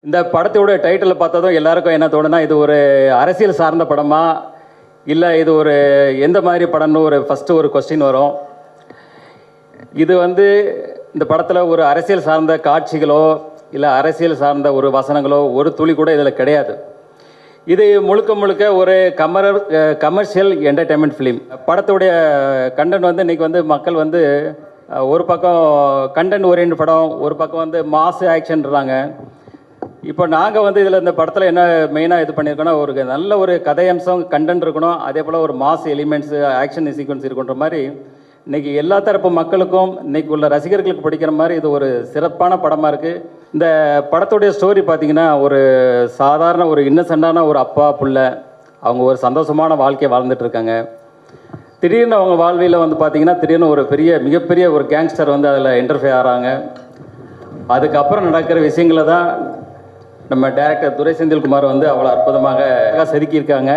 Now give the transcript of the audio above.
இந்த படத்தோட டைட்டில் பார்த்ததும் எல்லாருக்கும் என்ன தோணுனா, இது ஒரு அரசியல் சார்ந்த படமா, இல்லை இது ஒரு எந்த மாதிரி படம்னு ஃபஸ்ட்டு ஒரு கொஸ்டின் வரும். இது இந்த படத்தில் ஒரு அரசியல் சார்ந்த காட்சிகளோ இல்லை அரசியல் சார்ந்த ஒரு வசனங்களோ ஒரு துளி கூட இதில் கிடையாது. இது முழுக்க முழுக்க ஒரு கமர்ஷியல் என்டர்டெயின்மெண்ட் ஃபிலிம். படத்துடைய கண்டென்ட் இன்றைக்கி மக்கள் ஒரு பக்கம் கண்டென்ட் ஓரியன்ட் படம், ஒரு பக்கம் மாஸ் ஆக்ஷன்றாங்க. இப்போ நாங்கள் இதில் இந்த படத்தில் என்ன மெயினாக இது பண்ணியிருக்கோன்னா, ஒரு நல்ல ஒரு கதையம்சம் கண்டென்ட் இருக்கணும், அதே போல் ஒரு மாஸ் எலிமெண்ட்ஸு ஆக்ஷன் சீக்வன்ஸ் இருக்குன்ற மாதிரி இன்றைக்கி எல்லா தரப்பு மக்களுக்கும் இன்றைக்கி உள்ள ரசிகர்களுக்கு பிடிக்கிற மாதிரி இது ஒரு சிறப்பான படமாக இருக்குது. இந்த படத்துடைய ஸ்டோரி பார்த்திங்கன்னா, ஒரு சாதாரண ஒரு இன்னசென்டான ஒரு அப்பா புள்ள அவங்க ஒரு சந்தோஷமான வாழ்க்கையை வாழ்ந்துட்டுருக்காங்க. திடீர்னு அவங்க வாழ்வியில் பார்த்திங்கன்னா திடீர்னு ஒரு மிகப்பெரிய ஒரு கேங்ஸ்டர் அதில் இன்டர்ஃபியர் ஆகிறாங்க. அதுக்கப்புறம் நடக்கிற விஷயங்களை தான் நம்ம டைரக்டர் துரை செந்தில்குமார் அவ்வளோ அற்புதமாக செதுக்கியிருக்காங்க.